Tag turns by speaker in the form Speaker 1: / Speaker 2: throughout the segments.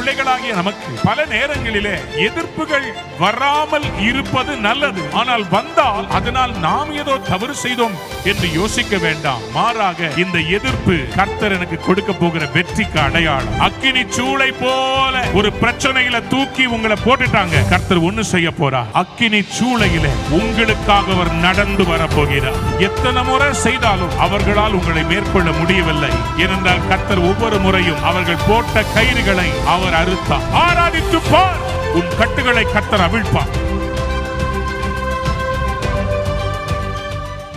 Speaker 1: பிள்ளைகளாகிய நமக்கு பல நேரங்களிலே எதிர்ப்புகள் வராமல் இருப்பது நல்லது. ஆனால் வந்தால் அதனால் நாம் ஏதோ தவறு செய்தோம் என்று யோசிக்க வேண்டாம். மாறாக இந்த எதிர்ப்பு கர்த்தர் எனக்கு கொடுக்க போகிற வெற்றிக்கு அடையாளம். அக்கினி சூளை போல ஒரு பிரச்சனையில தூக்கி உங்களை போட்டுட்டாங்க, கர்த்தர் ஒண்ணு செய்ய போறார். அக்கினி சூளையில உங்களுக்காக அவர் நடந்து வர போகிறார். எத்தனை முறை செய்தாலும் அவர்களால் உங்களை மேற்கொள்ள முடியவில்லை. ஏனென்றால் கர்த்தர் ஒவ்வொரு முறையும் அவர்கள் போட்ட கயிறுகளை அவர் அறுத்தார். ஆராதித்து பார், உன் கட்டுகளை கர்த்தர் அவிழ்ப்பார்.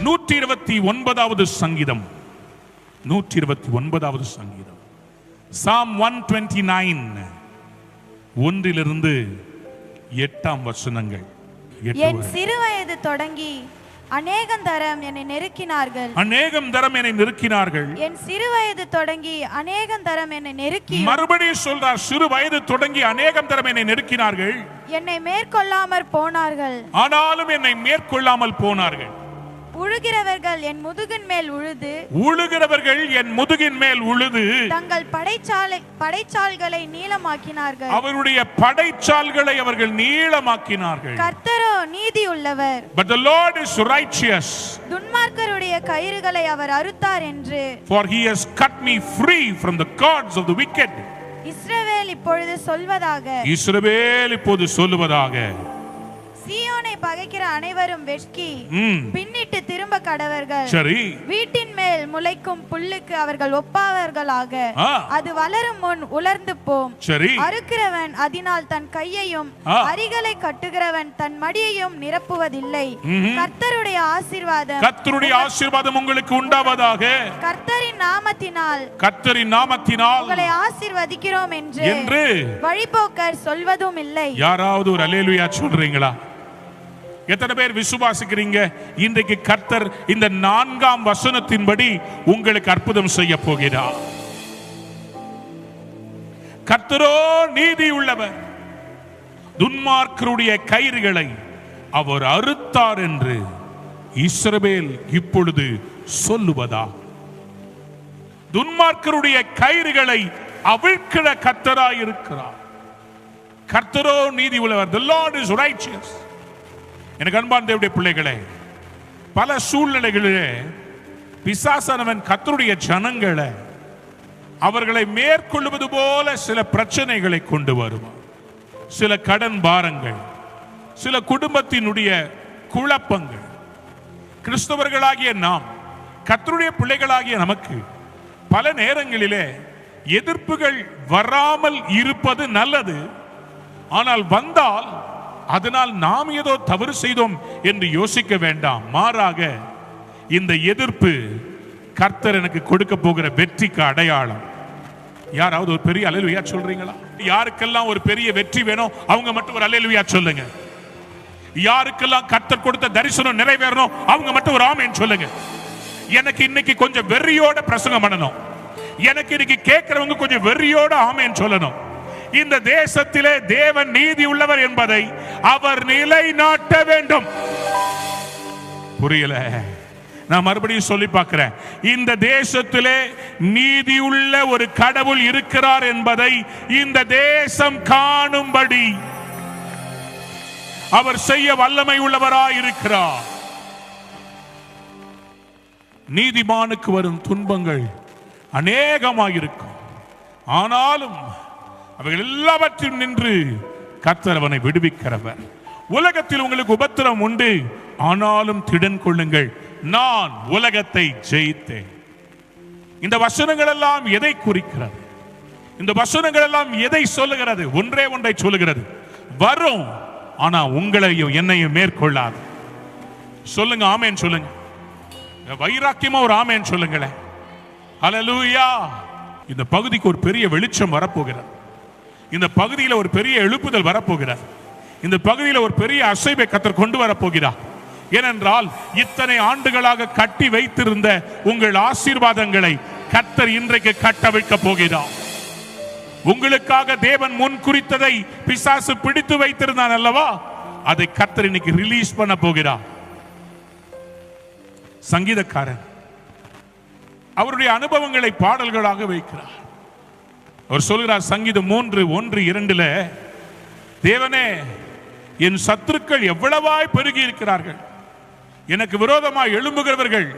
Speaker 1: 129வது சங்கீதம், 129வது சங்கீதம், Psalm 129 1 8 வசனங்கள்.
Speaker 2: என் சிறு வயது தொடங்கி அநேகம் தரம் என்னை நெருக்கினார்கள்.
Speaker 1: அநேகம் தரம் என்னை நெருக்கினார்கள்.
Speaker 2: என் சிறு வயது தொடங்கி அநேகம் தரம் என்னை நெருக்கி.
Speaker 1: மறுபடியும் சொல்றார், சிறு வயது தொடங்கி அநேகம் தரம் என்னை நெருக்கினார்கள்.
Speaker 2: என்னை மேற்கொள்ளாமற் போனார்கள்.
Speaker 1: ஆனாலும் என்னை மேற்கொள்ளாமல் போனார்கள்.
Speaker 2: உழுகிறவர்கள் என் முதுகின் மேல் உழுது.
Speaker 1: உழுகிறவர்கள் என் முதுகின் மேல் உழுது.
Speaker 2: தங்கள் படைச்சால்களை நீளமாக்கினார்கள்.
Speaker 1: அவருடைய படைச்சால்களை அவர்கள் நீளமாக்கினார்கள்.
Speaker 2: கர்த்தரோ நீதி உள்ளவர்.
Speaker 1: But the Lord is righteous.
Speaker 2: துன்மார்க்கருடைய கயிறுகளை அவர் அறுத்தார் என்று.
Speaker 1: For he has cut me free from the cords of the wicked.
Speaker 2: இஸ்ரவேல் இப்பொழுது சொல்வதாக.
Speaker 1: இஸ்ரவேல் இப்போது சொல்லுவதாக.
Speaker 2: சீயோனை பகைக்கிற அனைவரும் வெட்கி பின்னிட்டு திரும்ப கடவர்கள்.
Speaker 1: சரி.
Speaker 2: வீட்டின் மேல் முளைக்கும் புல்லுக்கு அவர்கள் ஒப்பாவர்களாக. அது வளரும் முன் உலர்ந்து போம்.
Speaker 1: சரி.
Speaker 2: அறுக்கிறவன் அதனால் தன் கையையும் அரிகளை கட்டுகிறவன் தன் மடியையும் நிரப்புவதில்லை. கர்த்தருடைய ஆசீர்வாதம்,
Speaker 1: கர்த்தருடைய ஆசீர்வாதம் உங்களுக்கு உண்டாவதாக.
Speaker 2: கர்த்தரின் நாமத்தினால்,
Speaker 1: கர்த்தரின் நாமத்தினால்
Speaker 2: உங்களை ஆசீர்வதிக்கிறோம் என்று வழிபோக்கர் சொல்வதும் இல்லை.
Speaker 1: யாராவது ஒரு அல்லேலூயா சொல்றீங்களா? எத்தனை பேர் விசுவாசிக்கிறீங்க? இன்றைக்கு கர்த்தர் இந்த 4ஆம் வசனத்தின்படி உங்களுக்கு அற்புதம் செய்ய போகிறார். கர்த்தரோ நீதி உள்ளவர், துன்மார்க்கருடைய கயிறுகளை அவர் அறுத்தார் என்று இஸ்ரவேல் இப்பொழுது சொல்லுவதா? துன்மார்க்கருடைய கயிறுகளை அவிழ்க்கிற கர்த்தராய் இருக்கிறார். கர்த்தரோ நீதி உள்ளவர். The Lord is righteous. எனக்கு அன்பான தேவனுடைய பிள்ளைகளே, பல சூழ்நிலைகளிலே பிசாசானவன் கர்த்தருடைய ஜனங்களை அவர்களை மேற்கொள்வது போல சில பிரச்சனைகளை கொண்டு வருவான். சில கடன் பாரங்கள், சில குடும்பத்தினுடைய குழப்பங்கள். கிறிஸ்தவர்களாகிய நாம், கர்த்தருடைய பிள்ளைகளாகிய நமக்கு பல நேரங்களிலே எதிர்ப்புகள் வராமல் இருப்பது நல்லது. ஆனால் வந்தால் அதனால் நாம் ஏதோ தவறு செய்தோம் என்று யோசிக்க வேண்டாம். மாறாக இந்த எதிர்ப்பு கர்த்தர் எனக்கு கொடுக்க போகிற வெற்றிக்கு அடையாளம். யாராவது ஒரு பெரிய அல்லேலூயா சொல்றீங்களா? யாருக்கெல்லாம் ஒரு பெரிய வெற்றி வேணும் அவங்க மட்டும் ஒரு அல்லேலூயா சொல்லுங்க. யாருக்கெல்லாம் கர்த்தர் கொடுத்த தரிசனம் நிறைவேறணும் அவங்க மட்டும் ஒரு ஆமென் சொல்லுங்க. எனக்கு இன்னைக்கு கொஞ்சம் வெறியோட பிரசங்கம் பண்ணணும். எனக்கு இன்னைக்கு கேட்கிறவங்க கொஞ்சம் வெறியோட ஆமென் சொல்லணும். இந்த தேசத்திலே தேவன் நீதி உள்ளவர் என்பதை அவர் நிலைநாட்ட வேண்டும். புரியல? நான் மறுபடியும் சொல்லி பார்க்கிறேன். இந்த தேசத்திலே நீதி உள்ள ஒரு கடவுள் இருக்கிறார் என்பதை இந்த தேசம் காணும்படி அவர் செய்ய வல்லமை உள்ளவராய் இருக்கிறார். நீதிமானுக்கு வரும் துன்பங்கள் அநேகமாயிருக்கும். ஆனாலும் அவைகள் எல்லாவற்றிலும் நின்று கர்த்தர் அவனை விடுவிக்கிறவர். உலகத்தில் உங்களுக்கு உபத்திரம் உண்டு, ஆனாலும் திடன் கொள்ளுங்கள், நான் உலகத்தை ஜெயித்தேன். இந்த வசனங்கள் எல்லாம் எதை குறிக்கிறது? இந்த வசனங்கள் எல்லாம் எதை சொல்லுகிறது? ஒன்றே ஒன்றை சொல்லுகிறது, வரும் ஆனா உங்களையும் என்னையும் மேற்கொள்ளாது. சொல்லுங்க, ஆமென் சொல்லுங்க. வைராக்கியமா ஒரு ஆமென் சொல்லுங்களேன். ஹல்லேலூயா. இந்த பகுதிக்கு ஒரு பெரிய வெளிச்சம் வரப்போகிறது. இந்த பகுதியில் ஒரு பெரிய எழுப்புதல் வரப்போகிறார். இந்த பகுதியில் ஒரு பெரிய அசைவை கர்த்தர் கொண்டு வரப்போகிறார். ஏனென்றால் இத்தனை ஆண்டுகளாக கட்டி வைத்திருந்த உங்கள் ஆசீர்வாதங்களை கர்த்தர் இன்றைக்கு கட்டவிழ்க்க போகிறார். உங்களுக்காக தேவன் முன் குறித்ததை பிசாசு பிடித்து வைத்திருந்தான் அல்லவா, அதை கர்த்தர் இன்னைக்கு ரிலீஸ் பண்ண போகிறார். சங்கீதக்காரன் அவருடைய அனுபவங்களை பாடல்களாக வைக்கிறார். அவர் சொல்கிறார் சங்கீதம் 3:1-2, தேவனே, என் சத்துருக்கள் எவ்வளவாய் பெருகி இருக்கிறார்கள், எனக்கு விரோதமாய் எழும்புகிறவர்கள்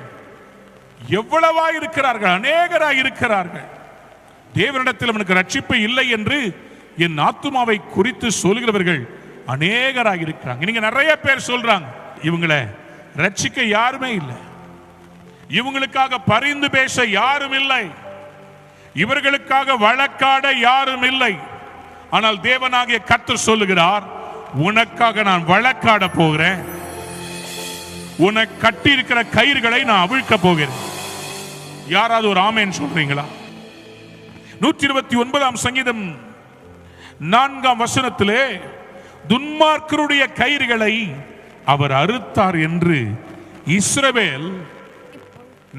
Speaker 1: எவ்வளவாய் இருக்கிறார்கள், அநேகராய் இருக்கிறார்கள். தேவனிடத்தில் அவனுக்கு ரட்சிப்பு இல்லை என்று என் ஆத்துமாவை குறித்து சொல்கிறவர்கள் அநேகராய் இருக்கிறாங்க. நீங்க நிறைய பேர் சொல்றாங்க, இவங்களை ரட்சிக்க யாருமே இல்லை, இவங்களுக்காக பரிந்து பேச யாரும் இல்லை, இவர்களுக்காக வழக்காட யாரும் இல்லை. ஆனால் தேவனாகிய கர்த்தர் சொல்லுகிறார், உனக்காக நான் வழக்காட போகிறேன், உனக்கு கட்டி இருக்கிற கயிறுகளை நான் அவிழ்க்க போகிறேன். யாராவது ஒரு ஆமேன் சொல்றீங்களா? 129 சங்கீதம் 4 துன்மார்க்கருடைய கயிறுகளை அவர் அறுத்தார் என்று இஸ்ரவேல்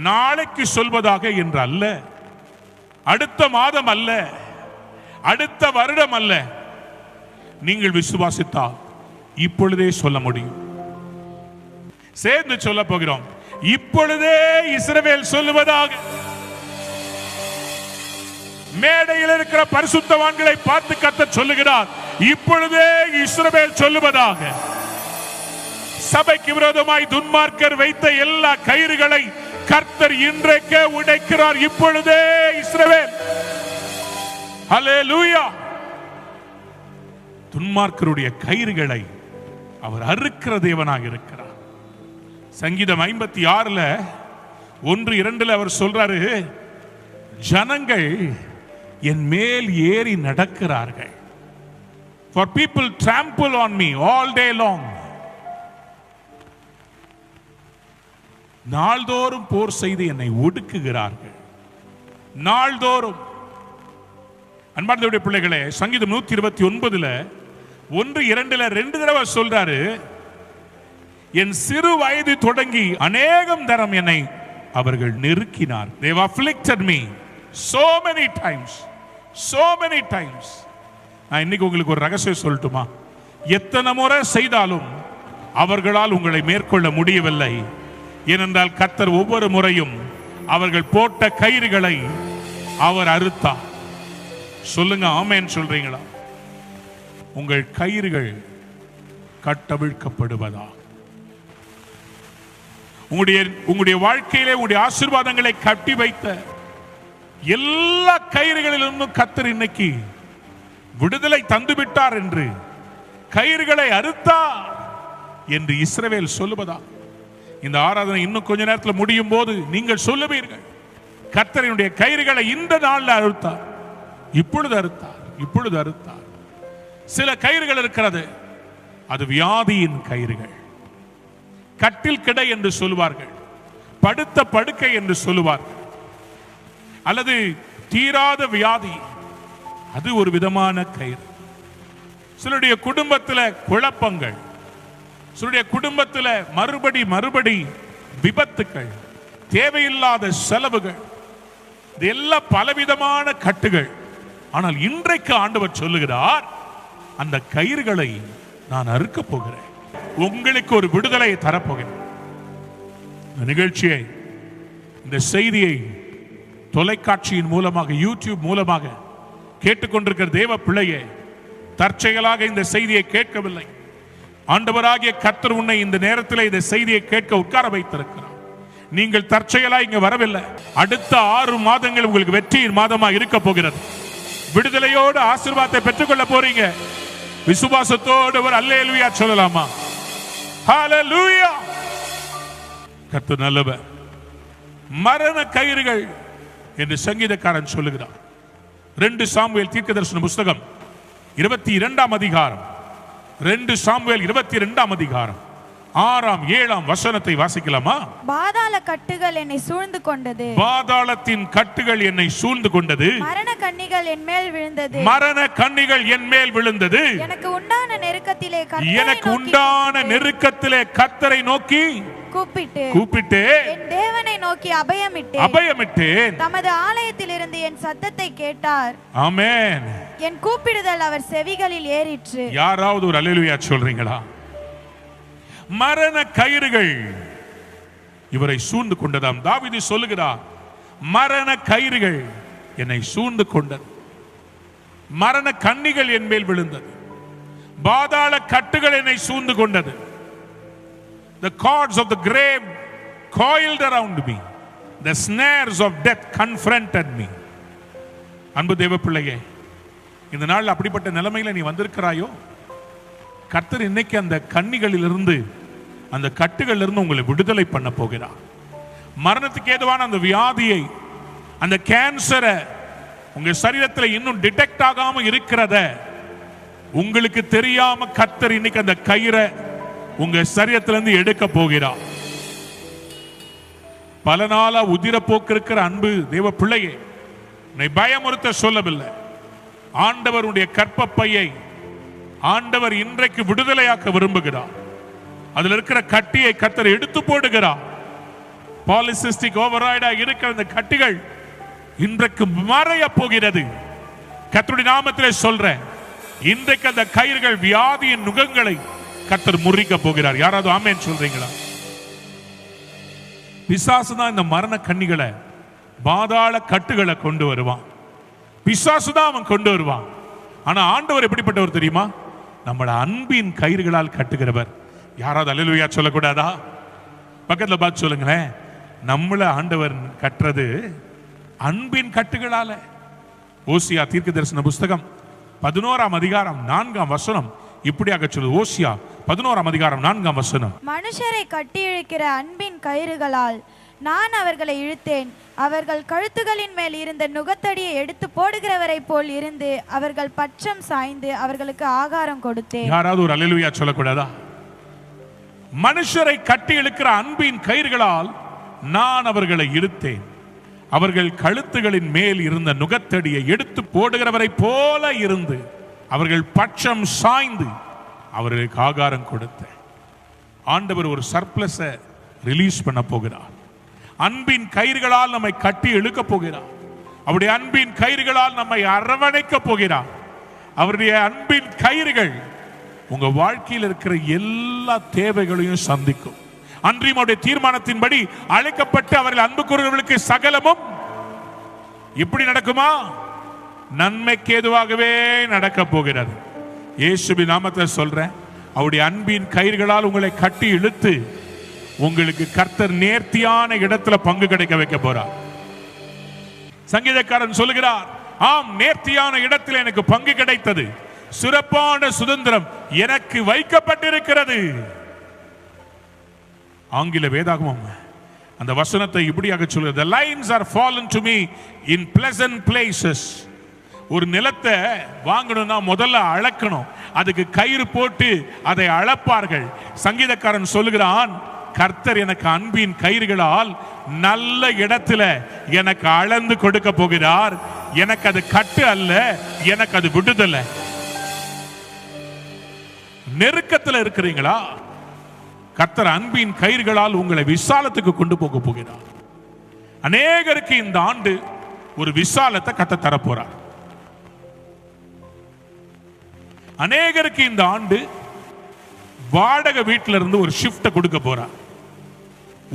Speaker 1: நாளைக்கு சொல்வதாக என்று அல்ல, அடுத்த மாதம் அல்ல, அடுத்த வருடம் அல்ல, நீங்கள் விசுவாசித்தால் இப்பொழுதே சொல்ல முடியும். சேர்ந்து சொல்ல போகிறோம், இப்பொழுதே இஸ்ரவேல் சொல்லுவதாக. மேடையில் இருக்கிற பரிசுத்தவான்களை பார்த்து கர்த்தர் சொல்லுகிறார், இப்பொழுதே இஸ்ரவேல் சொல்லுவதாக. சபைக்கு விரோதமாய் துன்மார்க்கர் வைத்த எல்லா கயிறுகளை கர்த்தர் இன்றைக்கே உடைக்கிறார். இப்பொழுதே இஸ்ரவேல். ஹல்லேலூயா. துன்மார்க்கருடைய கயிறுகளை அவர் அறுக்கிற தேவனாக இருக்கிறார். சங்கீதம் 56:1-2 அவர் சொல்றாரு, ஜனங்கள் என் மேல் ஏறி நடக்கிறார்கள். For people trample on me all day long. நாள்தோறும் போர் செய்து என்னை ஒடுக்குகிறார்கள். நாள்தோறும். அன்பார்ந்தவருடைய பிள்ளைகளே, சங்கீதம் 129:1-2 2 தடவை சொல்றாரு, என் சிறு வயது தொடங்கி அநேகம் தரம் என்னை அவர்கள் நெருக்கினார். They have afflicted me so many times, so many times. நான் இன்னைக்கு உங்களுக்கு ஒரு ரகசியம் சொல்லட்டுமா? எத்தனை முறை செய்தாலும் அவர்களால் உங்களை மேற்கொள்ள முடியவில்லை. ஏனென்றால் கர்த்தர் ஒவ்வொரு முறையும் அவர்கள் போட்ட கயிறுகளை அவர் அறுத்தார். சொல்லுங்க, ஆமென் சொல்றீங்களா? உங்கள் கயிறுகள் கட்டவிழ்க்கப்படுவதா? உங்களுடைய வாழ்க்கையிலே உங்களுடைய ஆசீர்வாதங்களை கட்டி வைத்த எல்லா கயிறுகளிலிருந்தும் கர்த்தர் இன்னைக்கு விடுதலை தந்துவிட்டார் என்று, கயிறுகளை அறுத்தார் என்று இஸ்ரவேல் சொல்லுவதா? இந்த ஆராதனை இன்னும் கொஞ்ச நேரத்தில் முடியும் போது நீங்கள் சொல்லுவீர்கள், கர்த்தரினுடைய கயிறுகளை இந்த நாளில் அறுத்தார், இப்பொழுது அறுத்தார், இப்பொழுது அறுத்தார். சில கயிறுகள் இருக்கிறது, அது வியாதியின் கயிறுகள். கட்டில் கிடை என்று சொல்லுவார்கள், படுத்த படுக்கை என்று சொல்லுவார்கள், அல்லது தீராத வியாதி, அது ஒரு விதமான கயிறு. சிலருடைய குடும்பத்தில் குழப்பங்கள், சிலருடைய குடும்பத்தில் மறுபடி விபத்துக்கள், தேவையில்லாத செலவுகள், இதெல்லாம் பலவிதமான கட்டுகள். ஆனால் இன்றைக்கு ஆண்டவர் சொல்லுகிறார், அந்த கயிறுகளை நான் அறுக்க போகிறேன், உங்களுக்கு ஒரு விடுதலை தரப்போகிறேன். இந்த நிகழ்ச்சியை, இந்த செய்தியை தொலைக்காட்சியின் மூலமாக, யூடியூப் மூலமாக கேட்டுக்கொண்டிருக்கிற தேவ பிள்ளையே, தற்செயலாக இந்த செய்தியை கேட்கவில்லை. ஆண்டவராகிய கர்த்தர் உன்னை இந்த நேரத்தில் இந்த செய்தியை கேட்க உட்கார வைத்திருக்கிறார். நீங்கள் தற்செயலா இங்க வரவில்லை. அடுத்த 6 மாதங்கள் உங்களுக்கு வெற்றியின் மாதமா இருக்க போகிறது. விடுதலையோடு ஆசீர்வாதத்தை பெற்றுக்கொள்ள போறீங்க. விசுவாசத்தோடு ஒரு அல்லேலூயா சொல்லலாமா? ஹல்லேலூயா. கர்த்தர் நல்லவர். மரண கயிறுகள் என்று சங்கீதக்காரன் சொல்லுகிறார். 2 சாமுவேல் தீர்க்கதரிசன புஸ்தகம் 22ஆம் அதிகாரம், 2 சாமுவேல் 22ஆம் அதிகாரம் 6ஆம் 7ஆம் வசனத்தை வாசிக்கலாமா?
Speaker 2: பாதாள கட்டுகள் என்னை சூழ்ந்து கொண்டது,
Speaker 1: பாதாளத்தின் கட்டுகள் என்னை சூழ்ந்து கொண்டது,
Speaker 2: மரண கண்ணிகள் என் மேல் விழுந்தது,
Speaker 1: மரண கண்ணிகள் என் மேல் விழுந்தது. எனக்கு உண்டான நெருக்கத்திலே கர்த்தரை நோக்கி கூப்பிட்டு
Speaker 2: என் தேவனை நோக்கி அபயமிட்டேன். தமது ஆலயத்திலிருந்து என் சத்தத்தை கேட்டார்.
Speaker 1: ஆமென்.
Speaker 2: என் கூப்பிடுதல் அவர் செவிகளில் ஏறிற்று.
Speaker 1: யாராவது ஒரு அல்லேலூயா சொல்றீங்களா? மரண கயிறுகள் இவரை சூழ்ந்து கொண்டதாம். தாவீது சொல்லுகிறார், மரண கயிறுகள் என்னை சூழ்ந்து கொண்டது. மரண கண்ணிகள் என் மேல் விழுந்தது, பாதாள கட்டுகள் என்னை சூழ்ந்து கொண்டது. The cords of the grave coiled around me, the snares of death confronted me. அன்பு தேவ பிள்ளையே, இந்த நாள் அப்படிப்பட்ட நிலைமையில நீ வந்திருக்கிறாயோ, கர்த்தர் இன்னைக்கு அந்த கண்ணிகளிலிருந்து, அந்த கட்டுகளிலிருந்து உங்களை விடுதலை பண்ண போகிறார். மரணத்துக்கு ஏதுவான அந்த வியாதியை, அந்த கேன்சரை, உங்க சரீரத்தில் இன்னும் டிடெக்ட் ஆகாம இருக்கிறத உங்களுக்கு தெரியாம கர்த்தர் இன்னைக்கு அந்த கயிறை உங்க சரீரத்திலிருந்து எடுக்க போகிறார். பல நாளா உதிர போக்கு இருக்கிற அன்பு தேவ பிள்ளையே, உன்னை பயமுறுத்த சொல்லவில்லை. ஆண்டவருடைய கற்பப்பையை ஆண்டவர் இன்றைக்கு விடுதலையாக்க விரும்புகிறார். அதில் இருக்கிற கட்டியை கர்த்தர் எடுத்து போடுகிறார். பாலிசிஸ்டிக் ஓவராய்டா இருக்கிற அந்த கட்டிகள் இன்றைக்கு மறைய போகிறது. கர்த்தருடைய நாமத்திலே சொல்றேன், இன்றைக்கு அந்த கயிறுகள், வியாதியின் நுகங்களை கர்த்தர் முறிக்க போகிறார். யாராவது ஆமென் சொல்றீங்களா? பிசாசு தான் இந்த மரண கண்ணிகளை, பாதாள கட்டுகளை கொண்டு வருவான். பிசாசு தான் அவன் கொண்டு வருவான். ஆனா ஆண்டவர் எப்படிப்பட்டவர் தெரியுமா? நம்மள அன்பின் கயிறுகளால் கட்டுகிறவர். யாராவது அல்லேலூயா சொல்லக்கூடாதா? பக்கத்துல பார்த்து சொல்லுங்களேன், நம்மள ஆண்டவர் கட்டுறது அன்பின் கட்டுகளால. ஓசியா தீர்க்க தரிசன புஸ்தகம் 11ஆம் அதிகாரம் 4ஆம் வசனம் இப்படியாக சொல்லுது. ஓசியா 11ஆம் அதிகாரம் 4ஆம் வசனம்,
Speaker 2: மனுஷரை கட்டி இழுக்கிற அன்பின் கயிறுகளால் நான் அவர்களை இழுத்தேன், அவர்கள் கழுத்துகளின் மேல் இருந்த நுகத்தடியை எடுத்து போடுகிறவரை போல் இருந்து அவர்கள் பட்சம் சாய்ந்து அவர்களுக்கு ஆகாரம் கொடுத்தேன்.
Speaker 1: யாராவது ஒரு அல்லேலூயா சொல்லக்கூடாதா? மனுஷரை கட்டி இழுக்கிற அன்பின் கயிறுகளால் நான் அவர்களை இழுத்தேன், அவர்கள் கழுத்துகளின் மேல் இருந்த நுகத்தடியை எடுத்து போடுகிறவரை போல இருந்து அவர்கள் பட்சம் சாய்ந்து அவர்களுக்கு ஆகாரம் கொடுத்தேன். ஆண்டவர் ஒரு சர்ப்ளஸை ரிலீஸ் பண்ண போகிறார். அன்பின் கயிறுகளால் நம்மை கட்டி இழுக்க போகிறார். அவருடைய அன்பின் கயிறுகளால் நம்மை அரவணைக்க போகிறார். அவருடைய அன்பின் கயிறுகள் உங்க வாழ்க்கையில் இருக்கிற எல்லா தேவைகளையும் சந்திக்கும். அன்றியும் அவருடைய தீர்மானத்தின்படி அழைக்கப்பட்டு அவர்கள் அன்பு கூறுகிறவர்களுக்கு சகலமும் இப்படி நடக்குமா? நன்மைக்கு ஏதுவாகவே நடக்க போகிறது. இயேசுவின் நாமத்தில் சொல்றேன், அவருடைய அன்பின் கயிறுகளால் உங்களை கட்டி இழுத்து உங்களுக்கு கர்த்தர் நேர்த்தியான இடத்துல பங்கு கிடைக்க வைக்க போறார். சங்கீதக்காரன் சொல்லுகிறார், ஆம், நேர்த்தியான இடத்தில் எனக்கு பங்கு கிடைத்தது, சிறப்பான சுதந்திரம் எனக்கு வைக்கப்பட்டிருக்கிறது. ஆங்கில வேதாகமம் அந்த வசனத்தை இப்படியாக சொல்லுது, the lines are fallen to me in pleasant places. ஒரு நிலத்தை வாங்கணும்னா முதல்ல அளக்கணும், அதுக்கு கயிறு போட்டு அதை அளப்பார்கள். சங்கீதக்காரன் சொல்லுகிறான், கர்த்தர் எனக்கு அன்பின் கயிறுகளால் நல்ல இடத்துல எனக்கு அளந்து கொடுக்க போகிறார். எனக்கு அது கட்டு அல்ல, எனக்கு அது விடுதலை. நெருக்கத்தில் இருக்கிறீங்களா? கர்த்தர் அன்பின் கயிறுகளால் உங்களை விசாலத்துக்கு கொண்டு போக போகிறார். அநேகருக்கு இந்த ஆண்டு ஒரு விசாலத்தை கர்த்தர் தரப்போறார். அநேகருக்கு இந்த ஆண்டு வாடகை வீட்டில இருந்து ஒரு ஷிஃப்ட் கொடுக்க போறார்.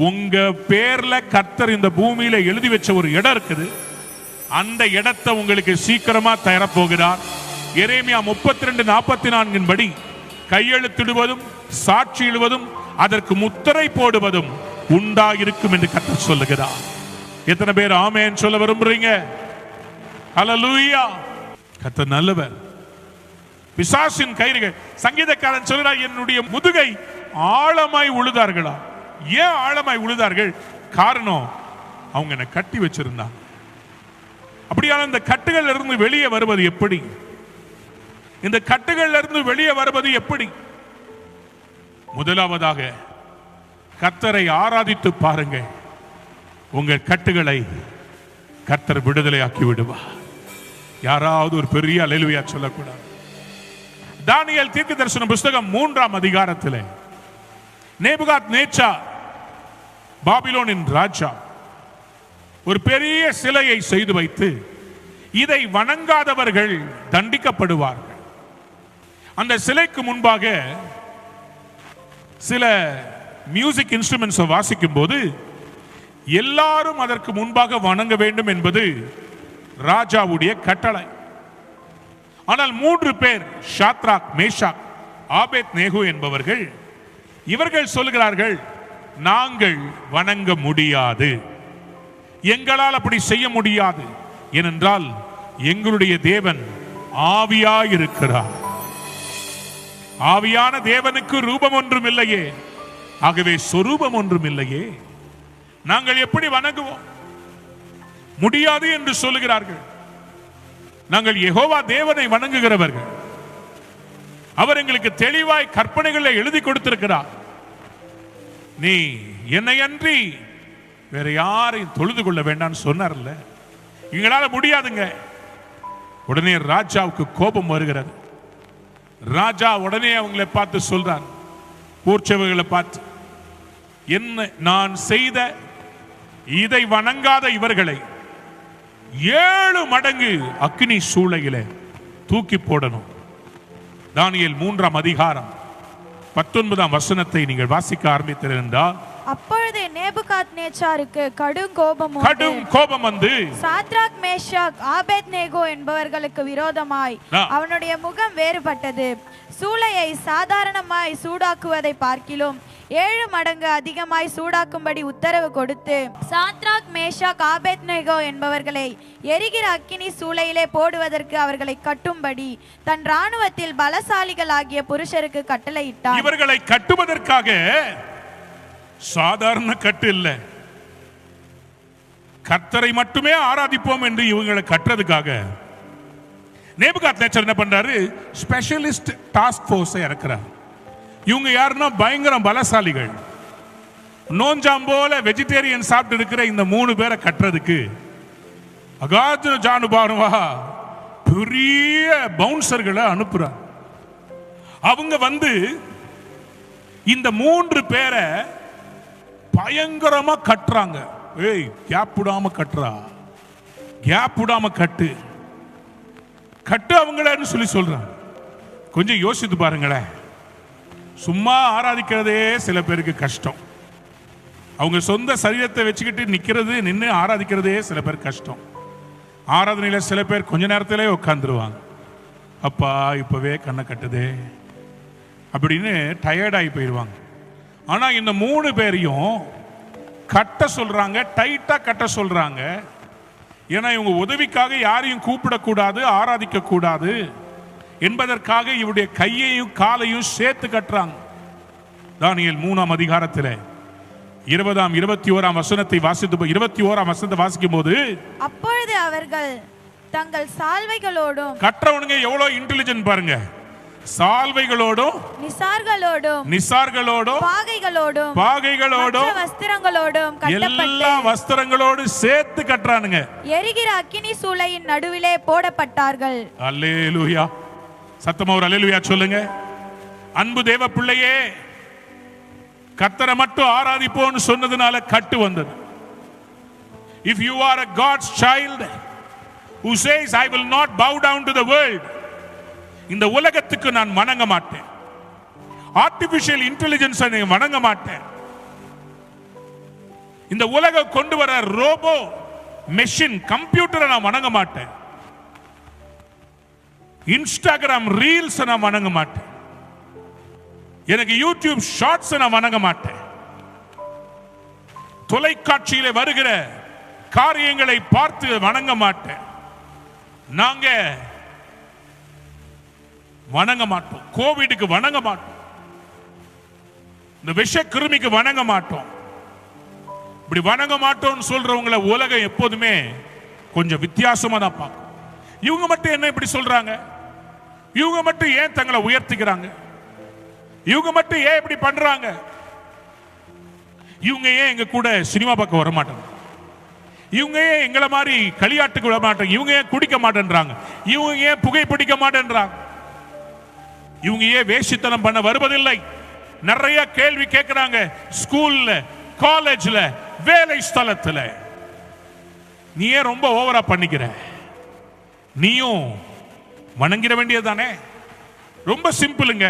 Speaker 1: உங்க பேர்ல கர்த்தர் இந்த பூமியில எழுதி வச்ச ஒரு இடம் இருக்குது, அந்த இடத்தை உங்களுக்கு சீக்கிரமா தரப்போகிறார். எரேமியா 32:44 படி கையெழுத்திடுவதும் சாட்சி இடுவதும் அதற்கு முத்திரை போடுவதும் உண்டாயிருக்கும் என்று கர்த்தர் சொல்லுகிறார். எத்தனை பேர் ஆமென் சொல்ல விரும்புறீங்க? ஹல்லேலூயா. கர்த்தர் நல்லவர். பிசாசின் கயிறுகள், சங்கீதக்காரன் சொல்கிறார், என்னுடைய முதுகை ஆழமாய் உழுதார்களா? ஏன் ஆழமாய் உழுதார்கள்? காரணம், அவங்க என்னை கட்டி வச்சிருந்தாங்க. அப்படியான இந்த கட்டுகள் இருந்து வெளியே வருவது எப்படி? இந்த கட்டுகள் இருந்து வெளியே வருவது எப்படி? முதலாவதாக கர்த்தரை ஆராதித்து பாருங்க, உங்கள் கட்டுகளை கர்த்தர் விடுதலையாக்கி விடுவார். யாராவது ஒரு பெரிய அல்லேலூயா சொல்லக்கூடாது? தானியேல் தீர்க்க தரிசன புஸ்தகம் 3ஆம் அதிகாரத்தில் நேபுகாத் நேச்சார் பாபிலோனின் ராஜா ஒரு பெரிய சிலையை செய்து வைத்து இதை வணங்காதவர்கள் தண்டிக்கப்படுவார்கள். அந்த சிலைக்கு முன்பாக சில மியூசிக் இன்ஸ்ட்ருமெண்ட்ஸை வாசிக்கும் போது எல்லாரும் அதற்கு முன்பாக வணங்க வேண்டும் என்பது ராஜாவுடைய கட்டளை. ஆனால் 3 பேர் ஷாத்ராக், மேஷாக், ஆபேத் நேகோ என்பவர்கள், இவர்கள் சொல்கிறார்கள், நாங்கள் வணங்க முடியாது, எங்களால் அப்படி செய்ய முடியாது, ஏனென்றால் எங்களுடைய தேவன் ஆவியாயிருக்கிறார். ஆவியான தேவனுக்கு ரூபம் ஒன்றும் இல்லையே, ஆகவே சொரூபம் ஒன்றும் இல்லையே, நாங்கள் எப்படி வணங்குவோம்? முடியாது என்று சொல்லுகிறார்கள். நாங்கள் யெகோவா தேவனை வணங்குகிறவர்கள். அவர் எங்களுக்கு தெளிவாய் கற்பனைகளை எழுதி கொடுத்திருக்கிறார். நீ என்னை அன்றி வேற யாரையும் தொழுது கொள்ள வேண்டாம்னு சொன்னார்ல, எங்களால முடியாதுங்க. உடனே ராஜாவுக்கு கோபம் வருகிறது. ராஜா உடனே அவங்களை பார்த்து சொல்றார், பூர்ச்சவர்களை பார்த்து, என்ன நான் செய்த இதை வணங்காத இவர்களை 7 மடங்கு அக்கினி சூளையிலே தூக்கி போடணும். தானியேல் 3ஆம் அதிகாரம் 19ஆம் வசனத்தை நீங்கள் வாசிக்க ஆரம்பித்திருந்தால்,
Speaker 2: அப்பொழுது நேபுகாத்நேச்சாருக்கு கடும் கோபம்
Speaker 1: வந்து
Speaker 2: சாத்ராக், மேஷாக், ஆபேத்நேகோ என்பவர்களுக்கு விரோதமாய் அவனுடைய முகம் வேறுபட்டது. சூளையை சாதாரணமாய் சூடாக்குவதை பார்க்கிலும் 7 மடங்கு அதிகமாய் சூடாக்கும்படி உத்தரவு கொடுத்து, சாத்ராக், மேஷாக், ஆபேத்நேகோ என்பவர்களை எரிகிற அக்கினி சூளையிலே போடுவதற்கு அவர்களை கட்டும்படி தன் இராணுவத்தில் பலசாலிகள் ஆகிய புருஷருக்கு கட்டளையிட்டார்.
Speaker 1: இவர்களை கட்டுவதற்காக சாதாரண கட்டு இல்ல, கர்த்தரை மட்டுமே ஆராதிப்போம் என்று இவங்களை கட்டுறதுக்காக நேபுகாத்நேச்சர் என்ன பண்றாரு? ஸ்பெஷலிஸ்ட் டாஸ்க் போர்ஸ் இறக்குறார். இவங்க யாருன்னா பயங்கர பலசாலிகள். நோஞ்சாம் போல வெஜிடேரியன் சாப்பிட்டு இருக்கிற இந்த 3 பேரை கட்டுறதுக்கு அகாஜ ஜானுபானுவா பெரிய பவுன்சர்களை அனுப்புறார். அவங்க வந்து இந்த 3 பேரை பயங்கரமா கட்டுறாங்க. ஏய், கேப் விடாம கட்டுறா, கேப் விடாம கட்டு கட்டு அவங்களன்னு சொல்லி சொல்றாங்க. கொஞ்சம் யோசித்து பாருங்களேன். சும்மா ஆராதிக்கிறதே சில பேருக்கு கஷ்டம். அவங்க சொந்த சரீரத்தை வச்சுக்கிட்டு நின்று ஆராதிக்கிறதே சில பேர் கஷ்டம். ஆராதனையில் சில பேர் கொஞ்ச நேரத்திலே உட்காந்துருவாங்க. அப்பா இப்பவே கண்ணை கட்டுதே அப்படின்னு டயர்டாகி போயிடுவாங்க. ஆனா இந்த 3 பேரையும் கட்ட சொல்றாங்க, டைட்டா கட்ட சொல்றாங்க. ஏன்னா இவங்க உதவிக்காக யாரையும் கூப்பிடக்கூடாது, ஆராதிக்க கூடாது என்பதற்காக இவருடைய கையையும் காலையும் சேர்த்து கட்டுறாங்க. தானியேல் 3ஆம் அதிகாரத்தில் 20ஆம் 21ஆம் வசனத்தை வாசித்து 21ஆம் வசனத்தை வாசிக்கும் போது,
Speaker 2: அப்பொழுது அவர்கள் தங்கள் சால்வைகளோடும்,
Speaker 1: கற்றவனுங்க எவ்வளவு இன்டெலிஜென்ட் பாருங்க, சால்வைகளோடும் நிசார்களோடும் பாகைகளோடும்
Speaker 2: வஸ்திரங்களோடும்
Speaker 1: எல்லா வஸ்திரங்களோடு சேர்த்து கட்டுறானுங்க.
Speaker 2: எரிகிற அக்கினி சூளையின் நடுவிலே போடப்பட்டார்கள்.
Speaker 1: அல்லேலூயா. சத்தமா ஒரு அல்லேலூயா சொல்லுங்க. அன்பு தேவ பிள்ளையே, கர்த்தரை மட்டும் ஆராதிப்போன்னு சொன்னதுனால கட்டு வந்தது. If you are a God's child who says I will not bow down to the world, இந்த உலகத்துக்கு நான் வணங்க மாட்டேன், ஆர்டிபிஷியல் இன்டெலிஜென்ஸ் வணங்க மாட்டேன், இந்த உலகம் கொண்டு வர ரோபோ மெஷின் கம்ப்யூட்டரை நான் வணங்க மாட்டேன், இன்ஸ்டாகிராம் ரீல்ஸ் நான் வணங்க மாட்டேன், எனக்கு யூடியூப் ஷார்ட்ஸ் நான் வணங்க மாட்டேன், தொலைக்காட்சியில வருகிற காரியங்களை பார்த்து வணங்க மாட்டேன். நாங்க வணங்க மாட்டோம். கோவிடுக்கு வணங்க மாட்டோம், இந்த விஷ கிருமிக்கு வணங்க மாட்டோம். இப்படி வணங்க மாட்டோம்னு சொல்றவங்களை உலகம் எப்போதுமே கொஞ்சம் வித்தியாசமா தான் பார்க்கும். இவங்க மட்டும் என்ன இப்படி சொல்றாங்க? இவங்க மட்டும் ஏன் தங்களை உயர்த்திக்கிறாங்க? இவங்க மட்டும் ஏன் இப்படி பண்றாங்க? இவங்க ஏன் எங்க கூட சினிமா பார்க்க வர மாட்டாங்க? இவங்க ஏன் எங்களை மாதிரி களியாட்டுக்கு விட மாட்டாங்க? இவங்க ஏன் குடிக்க மாட்டேன்றாங்க? இவங்க ஏன் புகைப்பிடிக்க மாட்டேன்றாங்க? இவங்க ஏன் வேஷித்தனம் பண்ண வருவதில்லை? நிறைய கேள்வி கேட்கிறாங்க. ஸ்கூல்ல, காலேஜ்ல, வேலை ஸ்தலத்துல. நீ ஏன் ரொம்ப ஓவரா பண்ணிக்கிற? நீயும் வணங்கிட வேண்டியதுதானே? ரொம்ப சிம்பிளுங்க.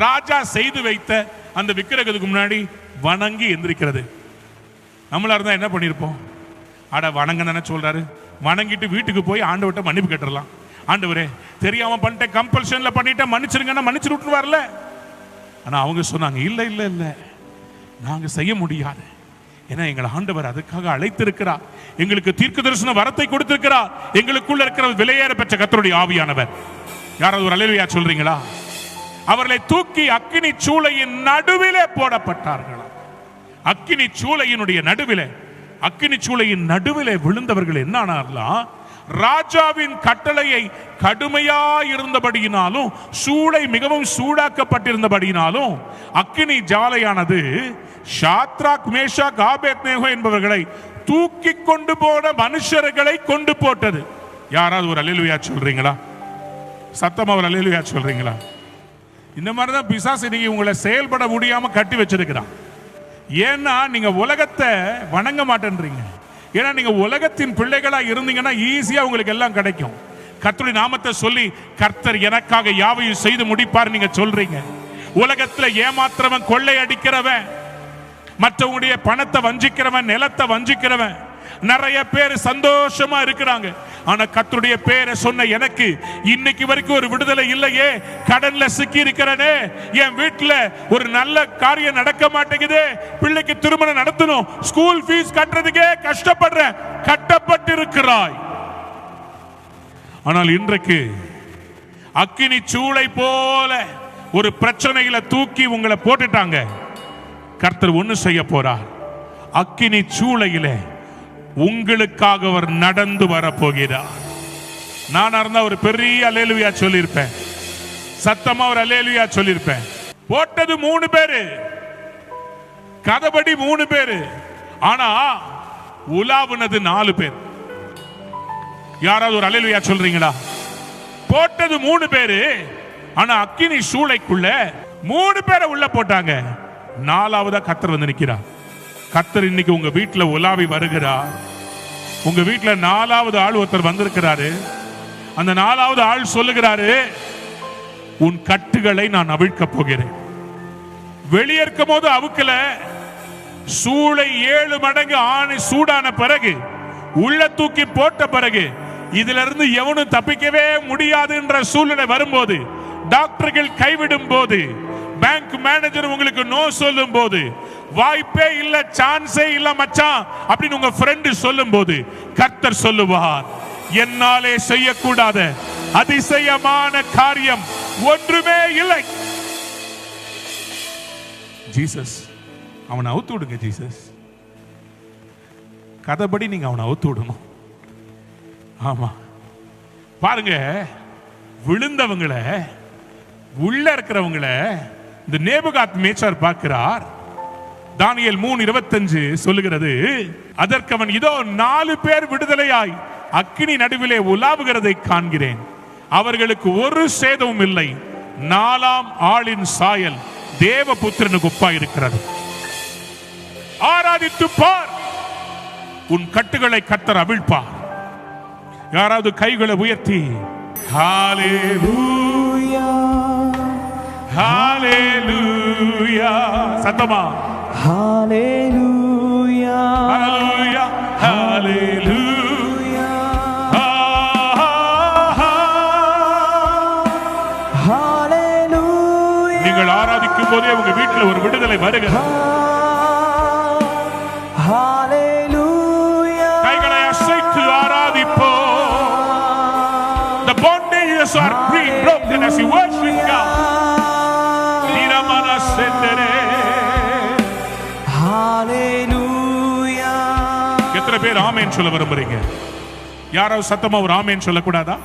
Speaker 1: ராஜா செய்து வைத்த அந்த விக்கிரகத்துக்கு முன்னாடி வணங்கி எந்திரிக்கிறது. நம்மளா இருந்தா என்ன பண்ணிருப்போம்? அட வணங்க தானே சொல்றாரு, வணங்கிட்டு வீட்டுக்கு போய் ஆண்டவர்கிட்ட மன்னிப்பு கேட்டுறலாம். ஆண்டவரே தெரியாம பண்ணிட்டேன், கம்பல்ஷன்ல பண்ணிட்டேன், மன்னிச்சிருங்கன்னா மன்னிச்சு விட்டுருவார்ல. ஆனா அவங்க சொன்னாங்க, இல்ல இல்ல இல்ல, நாங்க செய்ய முடியாது. ஏன்னா எங்களை ஆண்டவர் அதுக்காக அழைத்திருக்கிறார், எங்களுக்கு தீர்க்க தரிசன வரத்தை கொடுத்திருக்கிறார், எங்களுக்குள்ள இருக்கிற விலையேற பெற்ற கர்த்தருடைய ஆவியானவர். யாராவது ஒரு அல்லேலூயா சொல்றீங்களா? அவர்களை தூக்கி அக்கினி சூளையின் நடுவிலே போடப்பட்டார்கள். அக்கினி சூளையினுடைய நடுவிலே, அக்கினி சூளையின் நடுவிலே விழுந்தவர்கள் என்ன ஆனார்களாம்? ராஜாவின் கட்டளையை கடுமையா இருந்தபடியினாலும், சூளை மிகவும் சூடாக்கப்பட்டிருந்தபடியினாலும், அக்கினி ஜாலையானது ஷாத்ராக், மேஷாக், ஆபேத்நேகோ என்பவர்களை தூக்கி கொண்டு போன மனுஷர்களை கொண்டு போட்டது. யாராவது ஒரு அல்லேலூயா சொல்றீங்களா? சத்தமா ஒரு அல்லேலூயா சொல்றீங்களா? இந்த மாதிரிதான் பிசாசு இன்னைக்கு உங்களை செயல்பட முடியாம கட்டி வச்சிருக்கிறான். ஏன்னா நீங்க உலகத்தை வணங்க மாட்டேன்றீங்க. ஏன்னா நீங்க உலகத்தின் பிள்ளைகளா இருந்தீங்கன்னா ஈஸியா உங்களுக்கு எல்லாம் கிடைக்கும். கர்த்தருடைய நாமத்தை சொல்லி கர்த்தர் எனக்காக யாவையும் செய்து முடிப்பார் நீங்க சொல்றீங்க. உலகத்துல ஏமாத்துறவன், கொள்ளை அடிக்கிறவன், மற்றவங்களுடைய பணத்தை வஞ்சிக்கிறவன், நிலத்தை வஞ்சிக்கிறவன், நிறைய பேர் சந்தோஷமா இருக்கிறாங்க. ஆனா கர்த்தருடைய பேரை சொன்ன எனக்கு இன்னைக்கு வரைக்கும் ஒரு விடுதலை இல்லையே. கடன்ல சிக்கி இருக்கிறனே, என் வீட்டுல ஒரு நல்ல காரியம் நடக்க மாட்டேங்குது, பிள்ளைக்கு திருமணம் நடத்தணும், ஸ்கூல் ஃபீஸ் கட்டுறதுக்கே கஷ்டப்படுறேன். கட்டப்பட்டிருக்கிறாய். ஆனால் இன்றைக்கு அக்கினி சூளை போல ஒரு பிரச்சனையில தூக்கி உங்களை போட்டுட்டாங்க. கர்த்தர் ஒண்ணு செய்ய போறார். அக்கினி சூளையிலே உங்களுக்காக அவர் நடந்து வர போகிறார். நான் இருந்தா ஒரு பெரிய அல்லேலூயா சொல்லியிருப்பேன், சத்தமா ஒரு அல்லேலூயா சொல்லியிருப்பேன். போட்டது 3 பேரு, கதபடி 3 பேரு, ஆனா உலாவுனது 4 பேர். யாராவது ஒரு அல்லேலூயா சொல்றீங்களா? போட்டது 3 பேரு, ஆனா அக்கினி சூளைக்குள்ள 3 பேரை உள்ள போட்டாங்க. 4ஆவதா கர்த்தர் வந்து நிற்கிறார். கர்த்தர் இன்னைக்கு உங்க வீட்டுல உலாவி வருகிறார். உங்க வீட்டுல 4ஆவது ஆள் ஒருத்தர் வந்திருக்கிறாரு. அந்த 4ஆவது ஆள் சொல்லுகிறாரு, உன் கட்டுகளை நான் அவிழ்க்க போகிறேன். வெளியேற்கும் போது அவுக்கல, சூளை 7 மடங்கு ஆணி சூடான பிறகு, உள்ள தூக்கி போட்ட பிறகு, இதுல இருந்து எவனும் தப்பிக்கவே முடியாது என்ற சூழ்நிலை வரும்போது, டாக்டர்கள் கைவிடும் போது, பேங்க் மேனேஜர் உங்களுக்கு நோ சொல்லும் போது, வாய்ப்பே இல்ல, சான்ஸே இல்ல மச்சான் அப்படின்னு உங்க ஃப்ரெண்ட் சொல்லும் போது, கர்த்தர் சொல்லுவார், என்னாலே செய்யக்கூடாத அதிசயமான காரியம் ஒன்றுமே இல்லை. ஜீசஸ், அவனை அவுத்து விடுங்க. ஜீசஸ் கதைப்படி நீங்க அவனை அவுத்து விடணும். ஆமா, பாருங்க, விழுந்தவங்களை, உள்ள இருக்கிறவங்களை இந்த நேபுகாத் நேச்சார் பார்க்கிறார். தானியேல் 3:25 சொல்லுகிறது, அதற்கு அவன், இதோ 4 பேர் விடுதலையாய் அக்கினி நடுவிலே உலாவுகிறதை காண்கிறேன், அவர்களுக்கு ஒரு சேதமும் இல்லை, 4ஆம் ஆளின் சாயல் தேவபுத்திரனுக்கு ஒப்பாய் இருக்கிறது. ஆராதித்து பார், உன் கட்டுகளை கர்த்தர் அவிழ்ப்பார். யாராவது கைகளை உயர்த்தி ஹalleluya ஹalleluya சத்தமா
Speaker 3: ஹalleluya
Speaker 1: ஹalleluya ஹalleluya
Speaker 3: ஹalleluya.
Speaker 1: நீங்கள் ஆராதிக்கும் போதே உங்க வீட்டில் ஒரு விடுதலை வருகிறது.
Speaker 3: ஹalleluya.
Speaker 1: கைகளை அசைத்து ஆராதிப்போம். The bondages are being broken as you worship God. நீரமன செந்தரே.
Speaker 3: ஹalleluya.
Speaker 1: எத்தனை பேர் ஆமென் சொல்ல விரும்புறீங்க? யாராவது சத்தமா ஒரு ஆமென் சொல்லக்கூடாதா?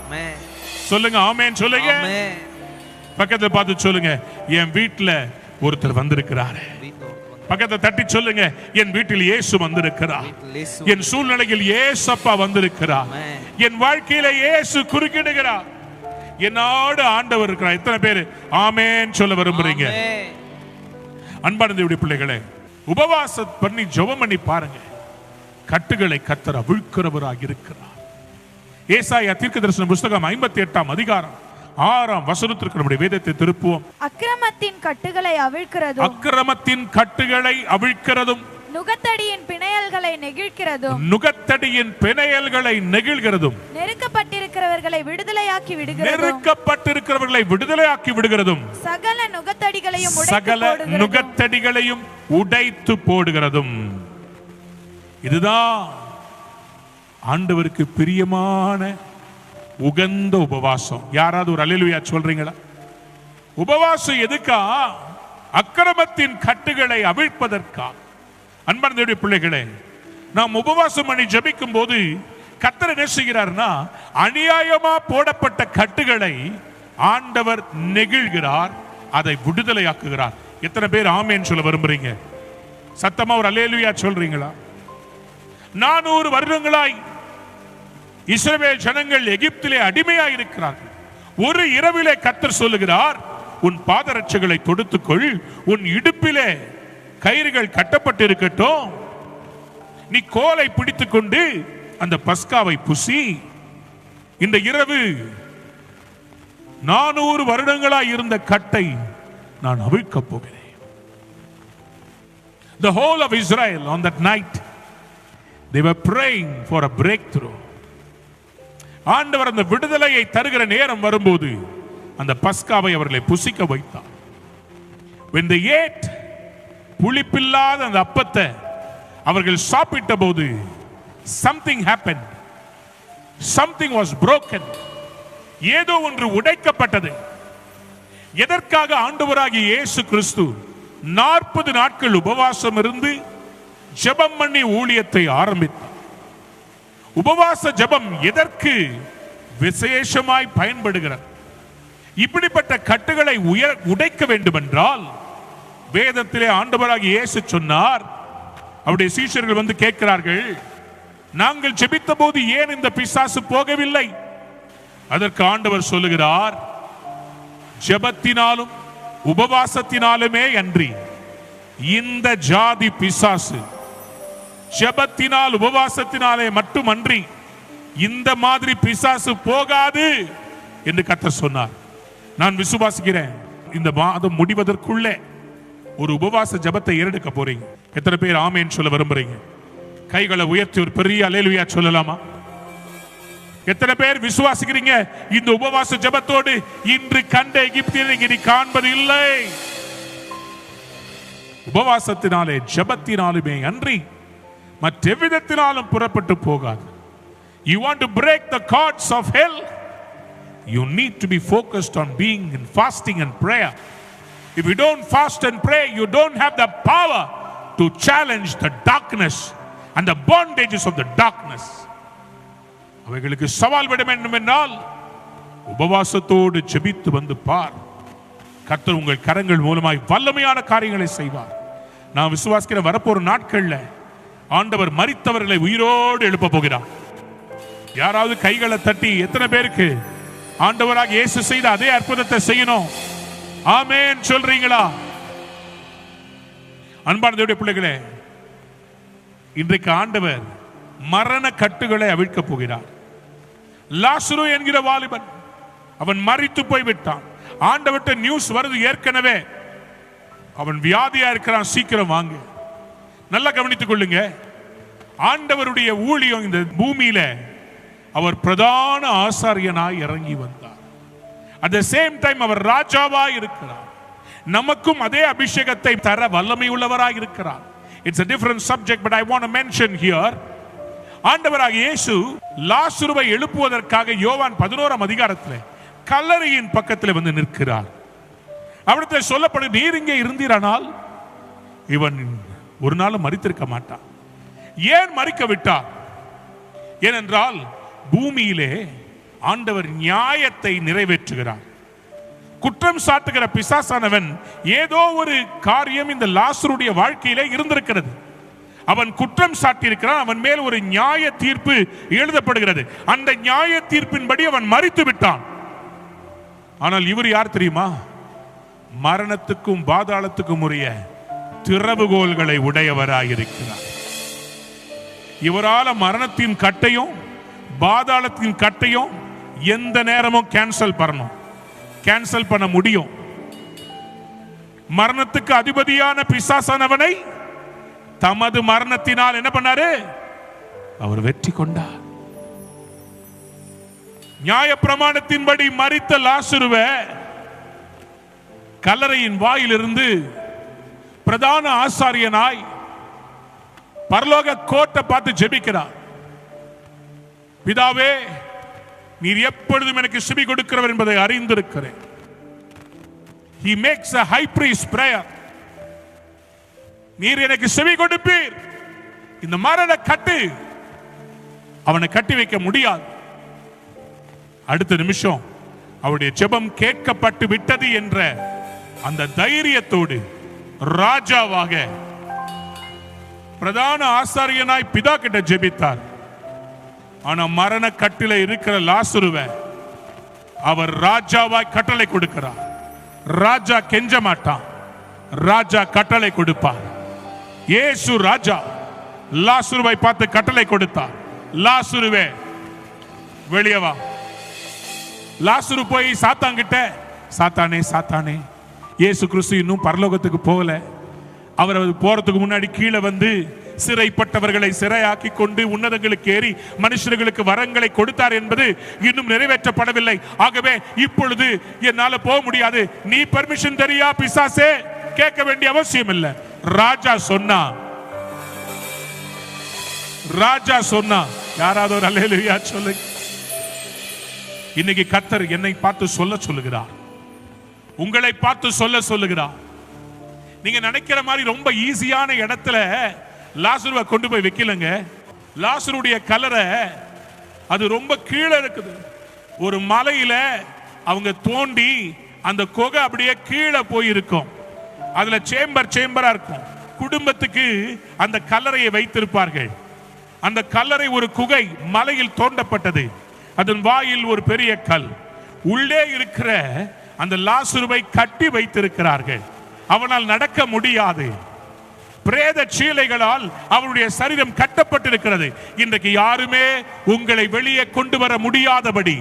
Speaker 1: சொல்லுங்க, ஆமென் சொல்லுங்க. பக்கத்துல பார்த்து சொல்லுங்க, என் வீட்டுல ஒருத்தர் வந்திருக்கிறார். பக்கத்தை தட்டி சொல்லுங்க, என் வீட்டில் இயேசு வந்திருக்கிறார். என் சூழ்நிலையில் இயேசப்பா வந்திருக்கிறார். என் வாழ்க்கையில இயேசு குறுக்கிடுகிறார். என்னோட ஆண்டவர் இருக்கிறார். எத்தனை பேர் ஆமென் சொல்ல விரும்புறீங்க? அன்பான தேவனுடைய பிள்ளைகளே, உபவாசம் பண்ணி ஜெபம் பண்ணி பாருங்க, கட்டுகளை கர்த்தர் அவிழ்க்கிறவராக இருக்கிறார். ஏசாயா தீர்க்கதரிசன புத்தகம் 58ஆம் அதிகாரம் 6ஆம் வசனத்திற்கு நம்முடைய வேதத்தை திருப்புவோம்.
Speaker 2: அக்கிரமத்தின் கட்டுகளை அவிழ்க்கிறதும்,
Speaker 1: அக்கிரமத்தின் கட்டுகளை அவிழ்க்கிறதும்,
Speaker 2: நுகத்தடியின் பிணையல்களை நெகிழ்கிறதும்
Speaker 1: நுகத்தடியின் பிணையல்களை நெகிழ்கிறதும்
Speaker 2: நெருக்கப்பட்டிருக்கிறவர்களை விடுதலையாக்கி விடுகிறதும்
Speaker 1: நெருக்கப்பட்டிருக்கிறவர்களை விடுதலையாக்கி விடுகிறதும்
Speaker 2: சகல நுகத்தடிகளையும்
Speaker 1: சகல நுகத்தடிகளையும் உடைத்து போடுகிறதும். இதுதான் ஆண்டவருக்கு பிரியமான உகந்த உபவாசம். யாராவது ஒரு அல்லேலூயா சொல்றீங்களா? உபவாசம் எதுக்கா? அக்கிரமத்தின் கட்டுகளை அவிழ்ப்பதற்கா. அன்பான தேவனுடைய பிள்ளைகளே, நாம் உபவாசம் பண்ணி ஜெபிக்கும் போது கர்த்தர் என்ன செய்கிறார்னா, அநியாயமா போடப்பட்ட கட்டுகளை ஆண்டவர் நெகிழ்கிறார், அதை விடுதலையாக்குகிறார். எத்தனை பேர் ஆமென் சொல்ல விரும்புறீங்க? சத்தமா ஒரு அல்லேலூயா சொல்றீங்களா? 400 வருடங்களாய் இஸ்ரவேல் ஜனங்கள் எகிப்திலே அடிமையாய் இருக்கிறார்கள். ஒரு இரவிலே கர்த்தர் சொல்லுகிறார், உன் பாதரட்சைகளை தொடுத்துக்கொள், உன் இடுப்பிலே கயிறுகள் கட்டப்பட்டிருக்கட்டும், நீ கோலை பிடித்துக் கொண்டு அந்த பஸ்காவை புசி. இந்த இரவு 400 வருடங்களாய் இருந்த கட்டை நான் அவிழ்க்கப் போகிறேன். The whole of Israel on that night they were praying for a breakthrough. ஆண்டவர் அந்த விடுதலையை தருகிற நேரம் வரும்போது அந்த பஸ்காவை அவர்களை புசிக்க வைத்தார். When they ate, புளிப்பில்லாத அந்த அப்பத்தை அவர்கள் சாப்பிட்ட போது something happened. Something was broken. ஏதோ ஒன்று உடைக்கப்பட்டது. எதற்காக ஆண்டவராகிய இயேசு கிறிஸ்து 40 நாட்கள் உபவாசம் இருந்து ஜெபம் பண்ணி ஊழியத்தை ஆரம்பித்தார். உபவாச ஜெபம் எதற்கு விசேஷமாய் பயன்படுகிறது? இப்படிப்பட்ட கட்டுகளை உடைக்க வேண்டும் என்றால் வேதத்திலே ஆண்டவராகிய இயேசு சொன்னார். அவருடைய சீஷர்கள் வந்து கேட்கிறார்கள், நாங்கள் ஜெபித்த போது ஏன் இந்த பிசாசு போகவில்லை? அதற்கு ஆண்டவர் சொல்லுகிறார், ஜெபத்தினாலும் உபவாசத்தினாலுமே அன்றி இந்த ஜாதி பிசாசு ஜெபத்தினால் உபவாசத்தினாலே மட்டுமன்றி இந்த மாதிரி பிசாசு போகாது என்று கர்த்தர் சொன்னார். நான் விசுவாசிக்கிறேன், இந்த மாதம் முடிவதற்குள்ளே ஒரு உபவாச ஜெபத்தை ஏறெடுக்க போறீங்க. எத்தனை பேர் ஆமென் சொல்ல விரும்புறீங்க? கைகளை உயர்த்தி ஒரு பெரிய அல்லேலூயா சொல்லலாமா? எத்தனை பேர் விசுவாசிக்கிறீங்க இந்த உபவாச ஜெபத்தோடு இன்று கண்ட எகிப்தியரை இனி காண்பது இல்லை? உபவாசத்தினாலே ஜெபத்தினாலுமே அன்றி மற்றெவ்விதத்தினாலும் புறப்பட்டு போகாது. You want to break the cords of hell? You need to be focused on being in fasting and prayer. If you don't fast and pray, you don't have the power to challenge the darkness and the bondages of the darkness. அவைகளுக்கு சவால் விட வேண்டும் என்றால் உபவாசத்தோடு ஜெபித்து வந்து பார். கர்த்தர் உங்கள் கரங்கள் மூலமாய் வல்லமையான காரியங்களை செய்வார். நான் விசுவாசிக்கிற வரப்போற நாட்கள்ல ஆண்டவர் மரித்தவர்களை உயிரோடு எழுப்ப போகிறார். யாராவது கைகளை தட்டி எத்தனை பேருக்கு ஆண்டவராக இயேசு செய்த அதே அற்புதத்தை செய்யணும்? ஆமென் சொல்றீங்களா? அன்பான தேவனுடைய பிள்ளைகளே, இன்றைக்கு ஆண்டவர் மரண கட்டுகளை அவிழ்க்க போகிறார். லாசரு என்கிற வாலிபன் அவன் மரித்து போய் விட்டான். ஆண்டவர்ட்ட நியூஸ் வருது, ஏற்கனவே அவன் வியாதியா இருக்கிறான், சீக்கிரம் வாங்க. நல்லா கவனித்துக் கொள்ளுங்க. ஆண்டவருடைய ஊழியம் இந்த பூமியில அவர் பிரதான ஆசாரியனாய் இறங்கி வந்தார். at the same time அவர் ராஜாவாய் இருக்கிறார். நமக்கும் அதே அபிஷேகத்தை தர வல்லமை உள்ளவராய் இருக்கிறார். It's a different subject, but I want to mention here, ஆண்டவராகிய இயேசு லாசருவை எழுப்புவதற்காக யோவான் 11ஆம் அதிகாரத்தில் கல்லறையின் பக்கத்தில் வந்து நிற்கிறார். அவரிடத்தில் சொல்லப்படும், நீர் இங்கே இருந்தீரானால் இவன் ஒரு நாளும் மரித்திருக்க மாட்டான். ஏன் மரிக்க விட்டார்? ஏனென்றால் பூமியிலே ஆண்டவர் நியாயத்தை நிறைவேற்றுகிறார். குற்றம் சாட்டுகிற பிசாசானவன் ஏதோ ஒரு காரியம் இந்த லாசருடைய வாழ்க்கையிலே இருந்திருக்கிறது. அவன் குற்றம் சாட்டியிருக்கிறான். அவன் மேல் ஒரு நியாய தீர்ப்பு எழுதப்படுகிறது. அந்த நியாய தீர்ப்பின்படி அவன் மரித்து விட்டான். ஆனால் இவர் யார் தெரியுமா? மரணத்துக்கும் பாதாளத்துக்கும் உரிய திறவுகோல்களை உடையவராயிருக்கிறார். இவரால் மரணத்தின் கட்டையும் பாதாளத்தின் கட்டையும் எந்த நேரமும் கேன்சல் பண்ண முடியும். மரணத்துக்கு அதிபதியான பிசாசானவனை தமது மரணத்தினால் என்ன பண்ணாரு? அவர் வெற்றி கொண்டார். நியாயப்பிரமாணத்தின்படி மரித்த லாசருவை கல்லறையின் வாயிலிருந்து பிரதான ஆசாரியனாய் பரலோக கோட்டை பார்த்து ஜெபிக்கிறார். பிதாவே, நீர் எப்பொழுதும் எனக்கு செவி கொடுக்கிறவர் என்பதை அறிந்திருக்கிறேன். He makes a high priest prayer. நீர் எனக்கு செவி கொடுப்பீர். இந்த மரண கட்டு அவனை கட்டி வைக்க முடியாது. அடுத்த நிமிஷம் அவருடைய ஜெபம் கேட்கப்பட்டு விட்டது என்ற அந்த தைரியத்தோடு ராஜாவாக பிரதான ஆசாரியனாய் பிதா கிட்ட ஜெபித்தார். ஆனா மரண கட்டில இருக்கிற லாசருவை அவர் ராஜாவாய் கட்டளை கொடுக்கிறார். ராஜா கெஞ்ச மாட்டான், ராஜா கட்டளை கொடுப்பார். இயேசு ராஜா லாசருவை பார்த்து கட்டளை கொடுத்தார். லாசருவே வெளியே வா. லாசரு போய் சாத்தான் கிட்ட, சாத்தானே சாத்தானே, இயேசு கிறிஸ்து இன்னும் பரலோகத்துக்கு போகல. அவர் போறதுக்கு முன்னாடி கீழே வந்து சிறைப்பட்டவர்களை சிறையாக்கி கொண்டு உன்னதங்களுக்கு ஏறி மனுஷர்களுக்கு வரங்களை கொடுத்தார் என்பது இன்னும் நிறைவேற்றப்படவில்லை. ஆகவே இப்பொழுது என்னால போக முடியாது. நீ பெர்மிஷன் தெரியா பிசாசே? கேட்க வேண்டிய அவசியம் இல்லை. ராஜா சொன்னா, ராஜா சொன்னா. யாராவது ஒரு அல்லேலூயா சொல்லுங்க. இன்னைக்கு கர்த்தர் என்னை பார்த்து சொல்ல சொல்லுகிறார், உங்களை பார்த்து சொல்ல சொல்லுகிறார். நீங்க நினைக்கிற மாதிரி ரொம்ப ஈஸியான இடத்துல லாசருவை கொண்டு போய் வைக்கலங்க. லாசருடைய கல்லறை அது ரொம்ப கீழே இருக்குது. ஒரு மலையில அவங்க தோண்டி அந்த குகை அப்படியே கீழே போய் இருக்கும். அதுல சேம்பரா இருக்கும். குடும்பத்துக்கு அந்த கல்லறையை வைத்திருப்பார்கள். அந்த கல்லறை ஒரு குகை மலையில் தோண்டப்பட்டது. அதன் வாயில் ஒரு பெரிய கல். உள்ளே இருக்கிற அந்த லாசருவை கட்டி வைத்திருக்கிறார்கள். அவனால் நடக்க முடியாது. பிரேத சீலைகளால் அவருடைய சரீரம் கட்டப்பட்டிருக்கிறது. இன்றைக்கு யாருமே உங்களை வெளியே கொண்டு வர முடியாதபடி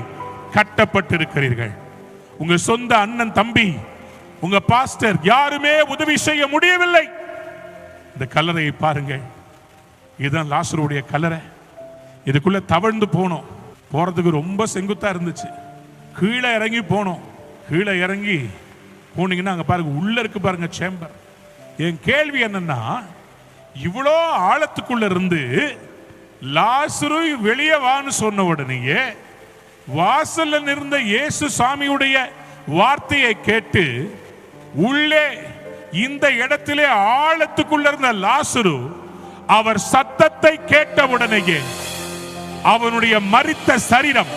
Speaker 1: கட்டப்பட்டிருக்கிறீர்கள். உங்க சொந்த அண்ணன் தம்பி, உங்க பாஸ்டர் யாருமே உதவி செய்ய முடியவில்லை. இந்த கல்லறையை பாருங்கள். இதுதான் லாசருடைய கல்லறை. இதுக்குள்ள தவழ்ந்து போனோம். போறதுக்கு ரொம்ப செங்குத்தா இருந்துச்சு. கீழே இறங்கி போனோம். கீழே இறங்கி போனீங்கன்னா அங்க பாருங்க, உள்ள இருக்கு பாருங்க சேம்பர். என் கேள்வி என்னன்னா, இவ்வளோ ஆழத்துக்குள்ள இருந்து லாசரு வெளியே வான்னு சொன்ன உடனேயே வாசல்ல இருந்த இயேசு சாமியுடைய வார்த்தையை கேட்டு உள்ளே இந்த இடத்திலே ஆழத்துக்குள்ள இருந்த லாசரு அவர் சத்தத்தை கேட்ட உடனேயே அவனுடைய மரித்த சரீரம்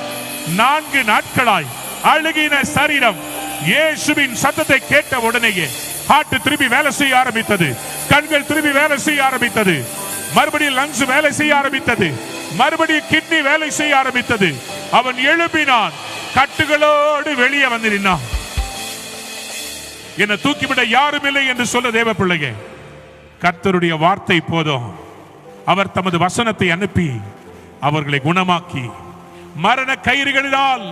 Speaker 1: 4 நாட்களாய் அழுகின சரீரம் இயேசுவின் சத்தத்தை கேட்ட உடனேயே ஹார்ட் திரும்பி வேலை செய்ய ஆரம்பித்தது. கண்கள் திரும்பி வேலை செய்ய ஆரம்பித்தது. மறுபடியும் லங்ஸ் வேலை செய்ய ஆரம்பித்தது. மறுபடியும் கிட்னி வேலை செய்ய ஆரம்பித்தது. அவன் எழுப்பினான். கட்டுகளோடு வெளியே வந்து நின்னான். என்னை தூக்கிவிட யாரும் இல்லை என்று சொல்ல தேவ பிள்ளைங்க, கர்த்தருடைய வார்த்தை போதும். அவர் தமது வசனத்தை அனுப்பி அவர்களை குணமாக்கி மரண கயிறுகளினால்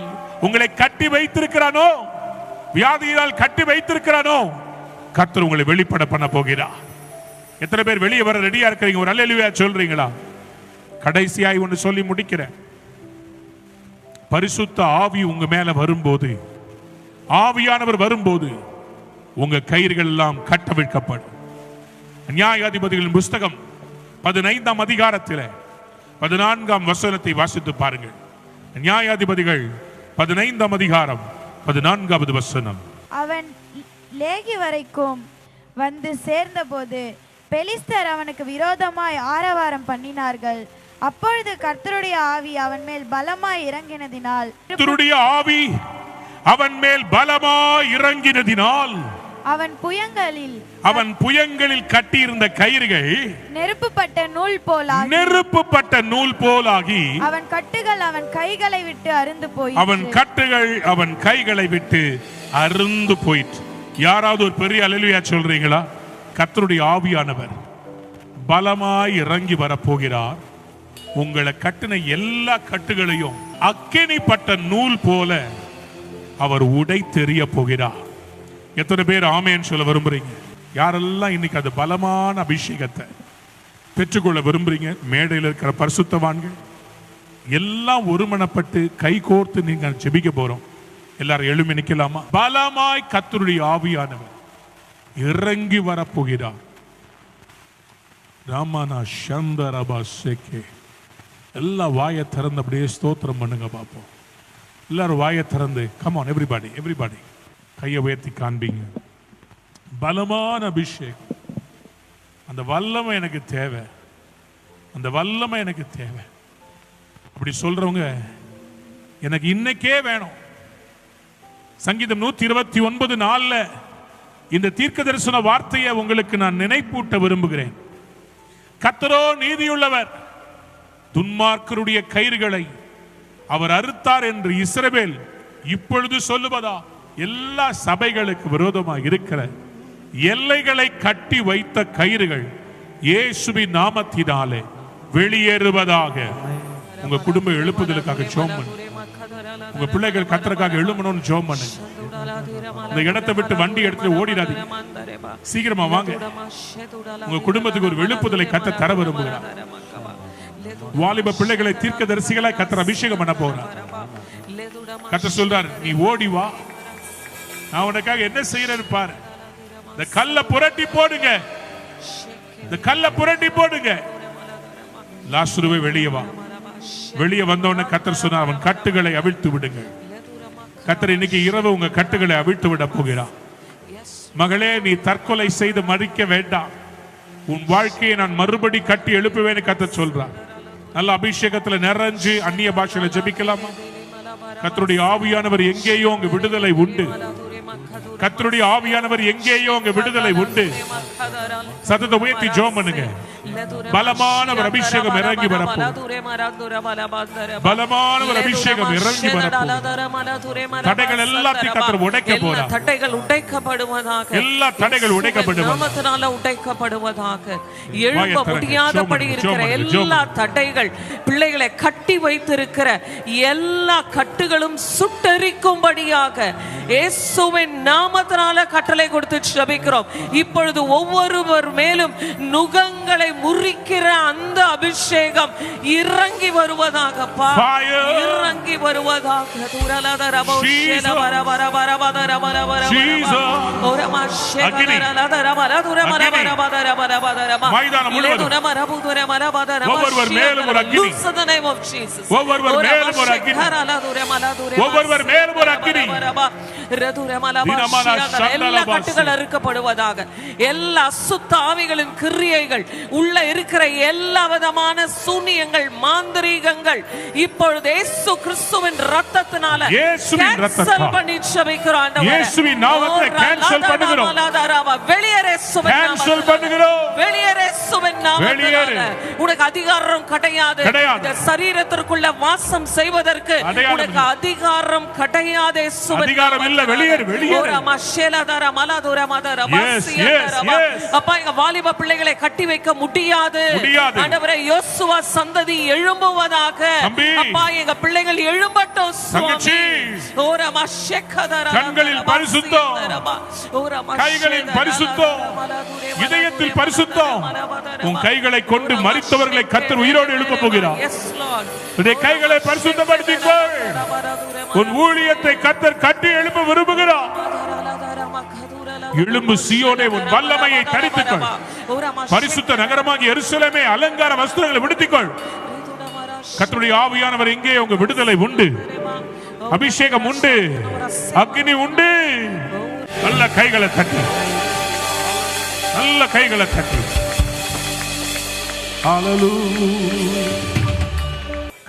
Speaker 1: உங்களை கட்டி வைத்திருக்கிறானோ, வியாதியினால் கட்டி வைத்திருக்கிறானோ, கர்த்தர் உங்களை வெளிப்பட பண்ண போகிறார். எத்தனை பேர் வெளியே வர ரெடியா இருக்கிறீங்க? ஒரு அல்லேலூயா சொல்றீங்களா? கடைசியாய் ஒன்று சொல்லி முடிக்கிறேன். பரிசுத்த ஆவி உங்க மேல வரும்போது, ஆவியானவர் வரும்போது உங்க கயிறுகள் எல்லாம் கட்டவிழ்க்கப்படும். நியாயாதிபதிகளின் புஸ்தகம் 15ஆம் அதிகாரத்தில் 14ஆம் வசனத்தை வாசித்து பாருங்கள். நியாயாதிபதிகள் 15ஆம் அதிகாரம் 14வது வசனம்.
Speaker 2: அவன் லேகி வரைக்கும் வந்து சேர்ந்தபோது பெலிஸ்தர் அவனுக்கு விரோதமாய் ஆரவாரம் பண்ணினார்கள். அப்பொழுது கர்த்தருடைய ஆவி அவன் மேல் பலமாய் இறங்கினதினால்
Speaker 1: கர்த்தருடைய ஆவி அவன் மேல் பலமாய் இறங்கினதினால்
Speaker 2: அவன் புயங்களில்
Speaker 1: கட்டியிருந்த கயிறுகள்
Speaker 2: நெருப்புப்பட்ட நூல் போலாகி
Speaker 1: அவன்
Speaker 2: கட்டுகள் அவன் கைகளை விட்டு அருந்து போயிற்று.
Speaker 1: யாராவது ஒரு பெரிய அல்லேலூயா சொல்றீங்களா? கர்த்தருடைய ஆவியானவர் பலமாய் இறங்கி வரப்போகிறார். உங்களை கட்டின எல்லா கட்டுகளையும் அக்கினிப்பட்ட நூல் போல அவர் உடை தெரிய போகிறார். எத்தனை பேர் ஆமேன்னு சொல்ல விரும்புறீங்க? யாரெல்லாம் இன்னைக்கு அது பலமான அபிஷேகத்தை, பெற்றுக்கொள்ள விரும்புறீங்க, மேடையில் இருக்கிற பரிசுத்தவான்கள் எல்லாம் ஒருமனப்பட்டு கை கோர்த்து நீங்க ஜெபிக்க போறோம். எல்லாரும் எழுமி நிக்கலாமா? பலமாய் கர்த்தருடைய ஆவியானவர் இறங்கி வரப்போகிறார். ராமானா சந்தரபா சேகே. எல்லா வாயை திறந்து அப்படியே ஸ்தோத்திரம் பண்ணுங்க பார்ப்போம். எல்லாரும் வாயை திறந்து கம் ஆன் எவ்ரிபாடி கையை உயர்த்தி காண்பீங்க. பலமான அபிஷேகம். அந்த வல்லமை எனக்கு தேவை, அந்த வல்லமை எனக்கு தேவை அப்படி சொல்றவங்க எனக்கு இன்னைக்கே வேணும். சங்கீதம் 129:4 இந்த தீர்க்க தரிசன வார்த்தையை உங்களுக்கு நான் நினைப்பூட்ட விரும்புகிறேன். கர்த்தரோ நீதியுள்ளவர், துன்மார்க்கருடைய கயிறுகளை அவர் அறுத்தார் என்று இஸ்ரவேல் இப்பொழுது சொல்லுவதா? எல்லா சபைகளுக்கு விரோதமாக இருக்கிற எல்லைகளை கட்டி வைத்த கயிறுகள் இயேசுவின் நாமத்தினாலே வெளியேறுவதாக. உங்க குடும்ப எழுப்புதலுக்காக ஜெபம் பண்ணுங்க. உங்க பிள்ளைகள் கர்த்தருக்காக எழும்பணும்னு ஜெபம் பண்ணுங்க. இந்த இடத்தை விட்டு வண்டி எடுத்து ஓடிடாதீங்க, சீக்கிரமா வாங்க. உங்க குடும்பத்துக்கு ஒரு எழுப்புதலை கர்த்தர் தர விரும்புகிறார். வாலிப பிள்ளைகளை தீர்க்கதரிசிகளாய் கர்த்தர் அபிஷேகம் பண்ண போறார். கர்த்தர் சொல்றார், நீ ஓடி வா, நான் உனக்காக என்ன செய்யறேன்னு பாரு. இந்த கல்லை புரட்டி போடுங்க, இந்த கல்லை புரட்டி போடுங்க. லாசருவே வெளியே வா. வெளியே வந்தவன கர்த்தர் சொன்னார், அவன் கட்டுகளை அவிழ்த்து விடுங்கள். கர்த்தர் இன்னைக்கு இரவு உங்க கட்டுகளை அவிழ்த்து விட போகிறார். மகளே, நீ தற்கொலை செய்து மறிக்க வேண்டாம். உன் வாழ்க்கையை நான் மறுபடி கட்டி எழுப்புவேன்னு கர்த்தர் சொல்றார். நல்ல அபிஷேகத்துல நிறைஞ்சு அந்நிய பாஷையில ஜெபிக்கலாமா? கர்த்தருடைய ஆவியானவர் எங்கேயோ அங்கு விடுதலை உண்டு. கர்த்தருடைய ஆவியானவர் எங்கேயோ அங்கு விடுதலை உண்டு. சத்தத்தை உயர்த்தி ஜெபம் பண்ணுங்க. பலமான ஒரு அபிஷேகம் இறங்கி வரப்போகுது. பலமான ஒரு அபிஷேகம் இறங்கி வரப்போகுது. தடைகள் எல்லாத்தையும் கர்த்தர் உடைக்க போறார்.
Speaker 4: தடைகள் உடைக்கப்படுவதாக,
Speaker 1: எல்லா தடைகள் உடைக்கப்படுவதாக,
Speaker 4: நாமத்தினால உடைக்கப்படுவதாக. எழும்ப முடியாதபடி இருக்கிற எல்லா தடைகள், பிள்ளைகளை கட்டி வைத்திருக்கிற எல்லா கட்டுகளும் சுட்டெரிக்கும்படியாக இயேசுவின் நாமத்தினால கட்டளை கொடுத்து ஜெபிக்கிறோம். இப்பொழுது ஒவ்வொருவர் மேலும் நுகங்களை முறிக்கிற அந்த அபிஷேகம் இறங்கி வருவதாகப்பா, இறங்கி வருவதாக. எல்லா கட்டுகள் அறுக்கப்படுவதாக. எல்லா அசுத்த ஆவிகளின் கிரியைகள், உள்ள இருக்கிற எல்லா விதமான சூனியங்கள், மாந்திரீகங்கள் இப்பொழுது இயேசு கிறிஸ்துவின் இரத்தத்தினால கேன்சல் பண்ணி ஜெபிக்கிறோம். ஆண்டவரே, இயேசுவின் நாமத்திலே கேன்சல் பண்ணுகிறோம். வெளியேறு இயேசுவின் நாமத்திலே, வெளியேறு இயேசுவின் நாமத்திலே. உனக்கு அதிகாரம் கிடையாது. இந்த சரீரத்திற்குள்ள வாசம் செய்வதற்கு உனக்கு அதிகாரம் கிடையாது. அதிகாரம் இல்ல, வெளியேறு, வெளியேறு. அப்பா, எங்க வாலிப பிள்ளைகளை கட்டி வைக்க முடியாது. ஆண்டவரே, யோசுவா சந்ததி எழும்புவதாக. அப்பா, எங்க பிள்ளைகள் எழும்பட்டும் சுவாமி.
Speaker 1: கண்களில் பரிசுத்தம், கைகளில் பரிசுத்தம், இதயத்தில் பரிசுத்தம். உன் கைகளை கொண்டு மரித்தவர்களை கர்த்தர் உயிரோடு எழுப்ப போகிறார். உன்னுடைய கைகளை பரிசுத்தப்படுத்திக்கொள். உன் ஊழியத்தை கர்த்தர் கட்டி எழுப்ப விரும்புகிறார். எழும்பு சீயோனே, உன் வல்லமையை தரித்துக்கொள். பரிசுத்த நகரமாகிய எருசலேமே, அலங்கார வஸ்திரங்களை விடுத்திக்கொள். கர்த்தருடைய ஆவியானவர் எங்கே? உங்க விடுதலை உண்டு, அபிஷேகம் உண்டு, அக்னி உண்டு. நல்ல கைகளை தட்டி, நல்ல கைகளை தட்டி.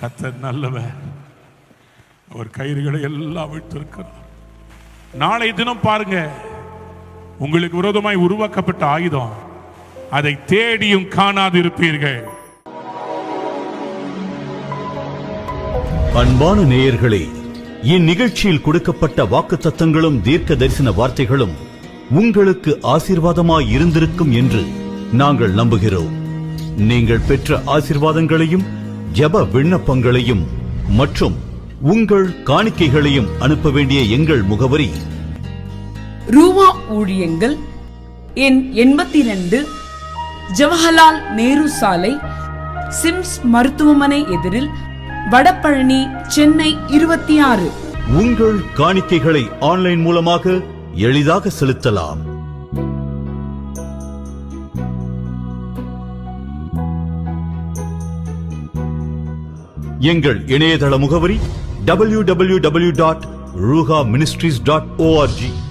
Speaker 1: கர்த்தர் நல்லவர். அவர் கயிறுகளை எல்லாம் விட்டிருக்கிறார். நாளை தினம் பாருங்க, உங்களுக்கு விரோதமாய் உருவாக்கப்பட்ட ஆயுதம், அதை தேடியும் காணாதிருப்பீர்கள்.
Speaker 5: அன்பான நேயர்களே, இந்நிகழ்ச்சியில் கொடுக்கப்பட்ட வாக்குத்தத்தங்களும் தீர்க்க தரிசன வார்த்தைகளும் உங்களுக்கு ஆசீர்வாதமாய் இருந்திருக்கும் என்று நாங்கள் நம்புகிறோம். நீங்கள் பெற்ற ஆசீர்வாதங்களையும் ஜெப விண்ணப்பங்களையும் மற்றும் உங்கள் காணிக்கைகளையும் அனுப்ப வேண்டிய எங்கள் முகவரி:
Speaker 6: ரூவா ஊழியங்கள், எண் 82, ஜவஹர்லால் நேரு சாலை, சிம்ஸ் மருத்துவமனை எதிரில், வடபழனி, சென்னை 26.
Speaker 5: உங்கள் காணிக்கைகளை ஆன்லைன் மூலமாக எளிதாக செலுத்தலாம். எங்கள் இணையதள முகவரி www.ruhaministries.org.